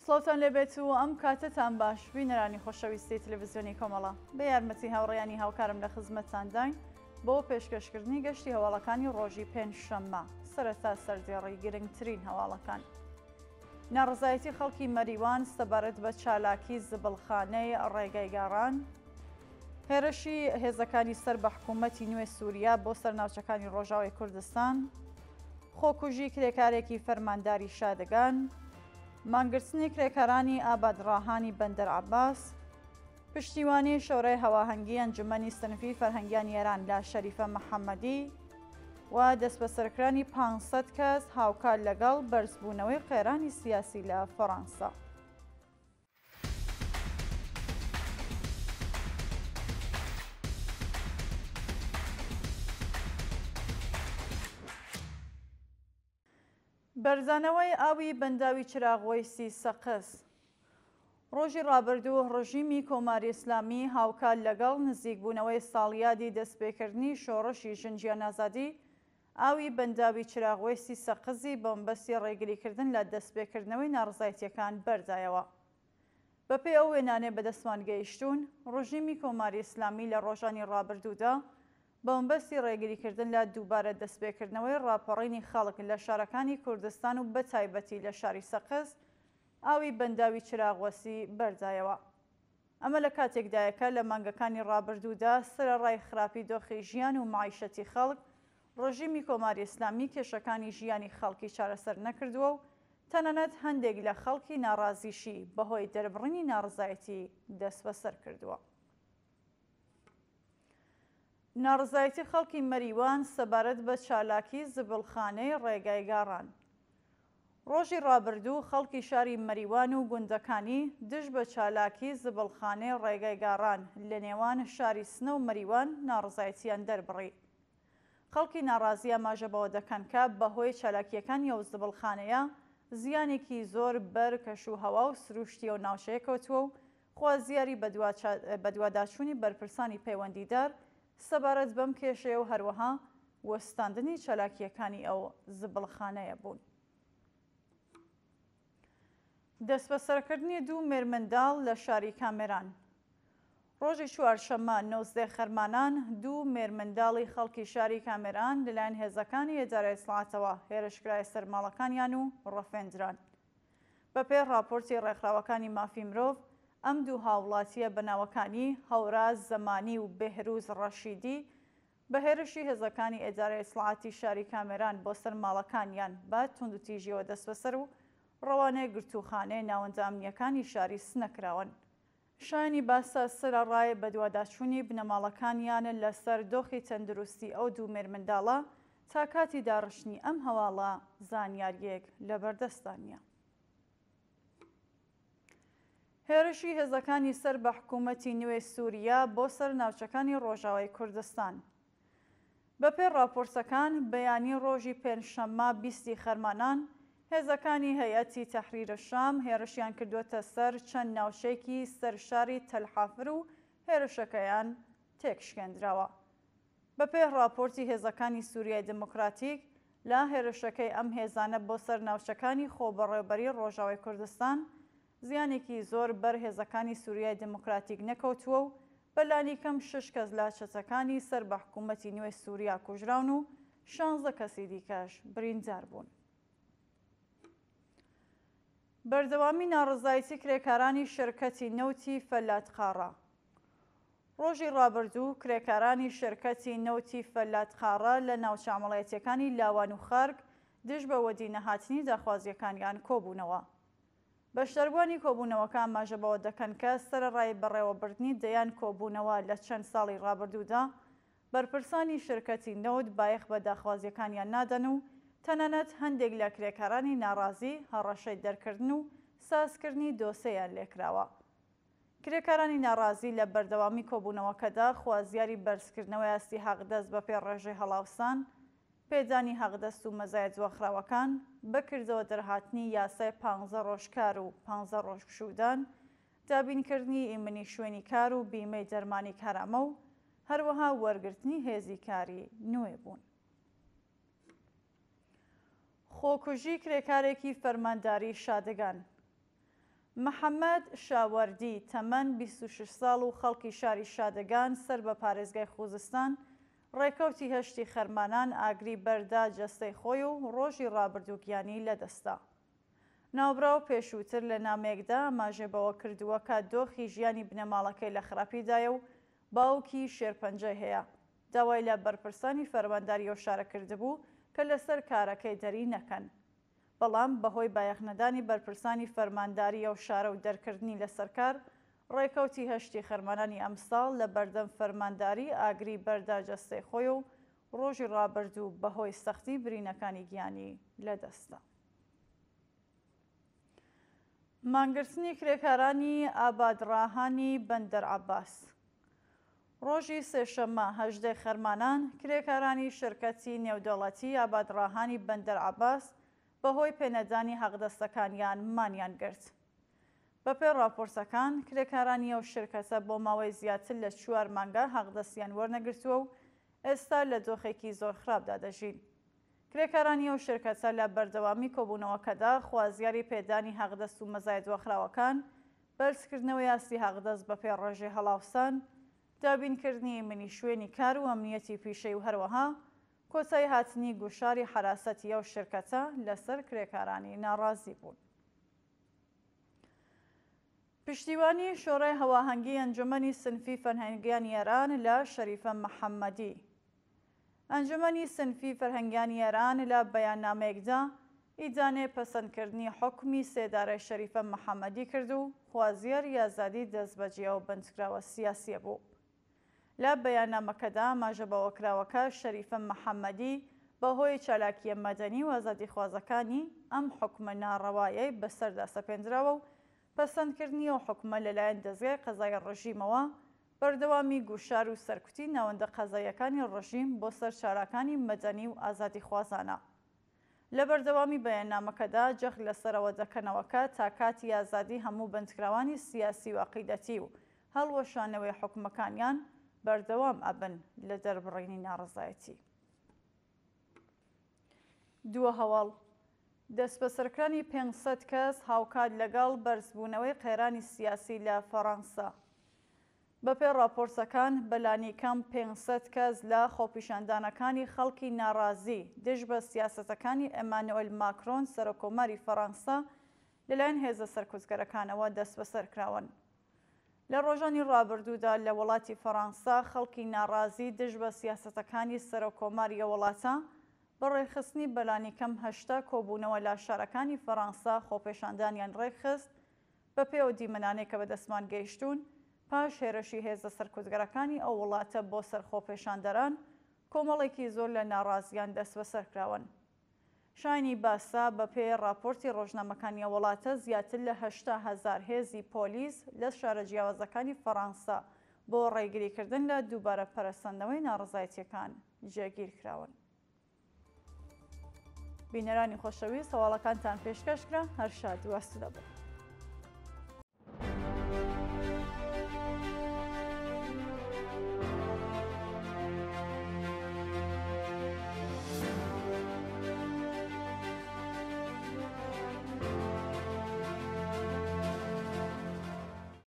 سڵاوتان لێبێت و ئەم کاتتان باش بینەرانی خۆشەویستی تلڤیزیۆنی کۆمەڵە بە یارمەتی هاوڕێیانی هاوکارم لە خزمەتتانداین بۆ پێشکەشکردنی گەشتی هەواڵەکانی ڕۆژی پێنجشەممە سەرەتا سەردێڕی گرنگترین هەواڵەکان. ناڕزایەتی خەڵکی مەریوان سەبارەت بە چالاکی زبڵخانەی ڕێگای گاڕان، هێرشی هێزەکانی سەر بە حکوومەتی نوێ سووریا بۆ سەرناوچەکانی ڕۆژاوای کوردستان، خۆکوژی کرێکارێکی فەرمانداری شادەگان، مانگرتنی کرێکارانی ئابادڕاهانی بەندەر عەباس، پشتیوانی شۆرەی هەواهەنگی ئەنجومەنی سنفی فەرهەنگیانی ئێران لە شەریفە محەممەدی و دەستبەسەرکرانی 500 کەس هاوکار لەگەڵ بەرزبوونەوەی قێرانی سیاسی لە فەڕەنسا. بەرزانەوەی ئاوی بەنداوی چراغوەیسی سەقز. ڕۆژی ڕابردوو ڕژیمی کۆماری ئیسلامی هاوکار لەگەڵ نزیکبوونەوەی ساڵیادی دەستپێکردنی شۆڕشی ژنجیان ئازادی ئاوی بەنداوی چراغوەیسی سەقزی بەمبەستی ڕێگریکردن لە دەستپێکردنەوەی ناڕزایەتیەکان بەردایەوە. بەپێی ئەو وێنانێ بەدەستمان گەیشتوون، ڕژیمی کۆماری ئیسلامی لە ڕۆژانی ڕابردوودا بەمبەستی ڕێگریکردن لە دووبارە دەستپێکردنەوەی ڕاپەڕینی خەڵک لە شارەکانی کوردستان و بەتایبەتی لە شاری سەقز ئاوی بەنداوی چراغوەسی بەردایەوە. ئەمە لە کاتێکدایەکە لە مانگەکانی ڕابردوودا سەرەڕای خراپی دۆخی ژیان و معیشەتی خەڵک ڕژیمی کۆماری ئیسلامی کێشەکانی ژیانی خەڵکی چارەسەر نەکردووە و تەنانەت هەندێک لە خەڵکی ناڕازیشی بەهۆی دەربڕینی ناڕزایەتی دەست بەسەر کردووە. ناڕزایەتی خەڵکی مەریوان سەبارەت بە چالاکی زبڵخانەی ڕێگای گاڕان. ڕۆژی ڕابردوو خەڵکی شاری مەریوان و گوندەکانی دژ بە چالاکی زبڵخانەی ڕێگای گاڕان لە نێوان شاری سنە و مەریوان ناڕزایەتیان دەربڕی. خەڵکی ناڕازی ئاماژە بەوە دەکەن کە بەهۆی چالاکیەکانی ئەو زبڵخانەیە زیانێکی زۆر بەر کەشوهەوا و سروشتی و ناوچەیە کەوتووە و خوازیاری بەدواداچوونی بەرپرسانی پەیوەندیدار سەبارەت بەم کێشەیە و هەروەها وەستاندنی چالاکیەکانی ئەو زبڵخانەیە بوون. دەستبەسەرکردنی دوو مێرمەنداڵ لە شاری کامێران. ڕۆژی چوارشەممە 19 خەرمانان دوو مێرمەنداڵی خەڵکی شاری کامێران لەلایەن هێزەکانی ئێدارەی دەسەڵاتەوە هێرشکرای سەرماڵەکانیان و ڕەفێندران. بەپێی راپۆرتی ڕێکخراوەکانی مافی مرۆڤ، ئەم دوو هاوڵاتیە بەناوەکانی هەوراز زەمانی و بێهروز ڕەشیدی بە هێرشی هێزەکانی ئێدارەی دەسەڵاتی شاری کامێران بۆ سەرماڵەکانیان بە توندوتیژیەوە دەستبەسەر و ڕەوانەیە گرتوخانەی ناوەندە ئەمنیەکانی شاری سنەکراون. شایانی باسە سەرەڕای بەدواداچوونی بنەماڵەکانیان لەسەر دۆخی تەندروستی ئەو دوو مێرمەنداڵە تا کاتی داڕشتنی ئەم هەواڵە زانیاریەک لەبەردەستان نییە. هێرشی هێزەکانی سەر بە حکوومەتی نوێ سووریا بۆ سەر ناوچەکانی ڕۆژاوای کوردستان. بەپێی راپۆرتەکان بەیانی ڕۆژی پێنجشەممە 20 خەرمانان هێزەکانی هەیەتی تەحریرە شام هێرشیان کردووەتە سەر چەند ناوچەیەکی سەرشاری تەلحافر و هێرشەکەیان تێکشکێنراوە. بەپێی راپۆرتی هێزەکانی سووریای دموکراتیک لە هێرشەکەی ئەم هێزانە بۆ سەر ناوچەکانی خۆبەڕێوەبەری ڕۆژاوای کوردستان زیانێکی زۆر بەر هێزەکانی سووریای دموکراتیک نەکەوتووە و بەلانی کەم 6 کەس لە چەتەکانی سەر بە حکوومەتی نوێ سووریا کوژراون و 16 کەسی دیکەش بریندار بوون. بەردەوامی ناڕزایەتی کرێکارانی شرکەتی نەوتی فەلاتقاڕە. ڕۆژی ڕابردوو کرێکارانی شرکەتی نەوتی فەلاتقاڕە لە ناوچە عەمەڵیەتیەکانی لاوان و خارگ دژ بە وەدی نەهاتنی داخوازیەکانیان کۆبوونەوە. بەشداربووانی کۆبوونەوەکە ئاماژە بەوە دەکەن کە سەرەڕای بەڕێوەبردنی دەیان کۆبوونەوە لە چەند ساڵی ڕابردوودا بەرپرسانی شرکەتی نەوت بایەخ بە داخوازیەکانیان نادەن و تەنانەت هەندێک لە کرێکارانی ناڕازی هەڕەشەی دەرکردن و سازکردنی دۆسەیان لێکراوە. کرێکارانی ناڕازی لە بەردەوامی کۆبوونەوەکەدا خوازیاری بەرزکردنەوەی ئاستی حەقدەست بە پێی ڕێژەی هەڵاوسان، پێدانی حەقدەست و مەزایە جوەخراوەکان، بەکردەوە دەرهاتنی یاسای 15 ڕۆژکار و 15 ڕۆژکشودان، دابینکردنی ئیمنی شوێنی کار و بیمەی دەرمانی کارامە و هەروەها وەرگرتنی هێزی کاری نوێ بوون. خۆکوژی کرێکارێکی فەرمانداری شادەگان. محەممەد شاوەردی تەمەن 26 ساڵ و خەڵکی شاری شادەگان سەر بە پارێزگای خوزستان ڕێکەوتی هەشتی خەرمانان ئاگری بەردا جەستەی خۆی و ڕۆژی ڕابردووگیانی لەدەستا. ناوبراو پێشووتر لە نامێکدا ئاماژێ بەوە کردووە کە دۆخی ژیانی بنەماڵەکەی لە خراپیدایە و باوکی شێرپەنجە هەیە. داوای لە بەرپرسانی فەرمانداری ئەو شارە کردبوو کە لەسەر کارەکەی دەری نەکەن. بەڵام بەهۆی بایەخنەدانی بەرپرسانی فەرمانداری ئەو شارە و دەرکردنی لەسەرکار، ڕێکەوتی هەشتی خەرمانانی ئەمساڵ لە بەردەم فەرمانداری ئاگری بەردا جەستەی خۆی و ڕۆژی ڕابردوو بەهۆی سەختی برینەکانی گیانی لەدەستا. مانگرتنی کرێکارانی ئابادڕاهانی بەندەر عەباس. ڕۆژی سێشەممە 18 خەرمانان کرێکارانی شرکەتی نێودەوڵەتی ئابادڕاهانی بەندەر عەباس بەهۆی پێنەدانی حەقدەستەکانیان مانیان گرت. بەپێ راپۆرتەکان کرێکارانی ئەو شرکەتە بۆ ماوەی زیاتر لە 4 مانگە حەقدەستیان وەرنەگرتووە و ئێستا لە دۆخێکی زۆر خراپدا دەژین. کرێکارانی ئەو شرکەتە لە بەردەوامی کۆبوونەوەکەدا خوازیاری پێدانی حەقدەست و مەزایەت وەخراوەکان، بەرزکردنەوەی یاسی حەقدەست بەپێ ڕێژەی هەڵاوسان، دابینکردنی منی شوێنی کار و ئەمنیەتی پیشەی و هەروەها کۆتایی هاتنی گوشاری حراسەتی ئەو شرکەتە لەسەر کرێکارانی ناڕازی بوون. پشتیوانی شۆڕەی هەواهەنگی ئەنجومەنی سنفی فەرهەنگیانی ئێران لە شەریفە محەممەدی. ئەنجومەنی سنفی فەرهەنگیانی ئێران لە بەیاننامەیەکدا ئیدانێ پەسەندکردنی حکمی سێدارەی شەریفە محەممەدی کرد و خوازیار یازادی دەستبەجێ و بندکراوە سیاسیە بوو. لە بەیاننامەکەدا ماژەبەوەکراوەکە شەریفە محەممەدی بەهۆی چالاکیە مەدەنی و ئازادی خوازەکانی ئەم حکمە ناڕەوایەی بەسەردا سەپێنراوە و پەسەندکردنی ئەو حکمە لەلایەن دەزگای قەزای ڕژیمەوە بەردەوامی گوشار و سەرکوتی ناوەندە قەزاییەکانی ڕژیم بۆ سەرچارەکانی مەدەنی و ئازادی خوازانە. لە بەردەوامی بەیاننامەکەدا جەخت لەسەرەوە دەکەنەوەکە تا کاتی ئازادی هەموو بندکراوانی سیاسی و عەقیدەتی و هەڵوەشانەوەی حکومەکانیان بەردەوام ئەبن لە دەربڕینی ناڕەزایەتی. دووە هەواڵ دەستبەسەرکردنی 500 کەس هاوکات لەگەڵ بەرزبوونەوەی قێرانی سیاسی لە فەڕەنسا. بەپێ راپۆرتەکان بەلانی کەم 500 کەس لە خۆپیشاندانەکانی خەڵکی ناڕازی دژ بە سیاسەتەکانی ئەمانوئێل ماکرۆن سەرۆکۆماری فەڕەنسا لەلایەن هێزە سەرکوزگەرەکانەوە دەستبەسەر کراون. لە ڕۆژانی ڕابردوودا لە وڵاتی فەڕەنسا خەڵکی ناڕازی دژ بە سیاسەتەکانی سەرۆکۆماریە وڵاتە بە ڕێخستنی بەلانی کەم 8 کۆبوونەوە لە شارەکانی فەڕەنسا خۆپێشاندانیان ڕێکخست بە پێوە دیمەنانەی کە بەدەستمان گەیشتوون پاش هێرشی هێزە سەرکوزگەرەکانی ئەو وڵاتە بۆ سەرخۆپێشاندەران کۆمەڵێکی زۆر لە ناڕازیان دەست بەسەر کراون. شایانی باسا بە پێ راپۆرتی ڕۆژنامەکانی وڵاتە زیاتر لە 80,000 هێزی پۆلیس لە شارە جیاوازەکانی فەڕەنسا بۆ ڕێگریکردن لە دووبارە پەرەسەندنەوەی ناڕزایەتیەکان جێگیر کراون. بینەرانی خۆشەویست هەواڵەکانتان پێشکەشکرا هەر شاد و ئاستە بن.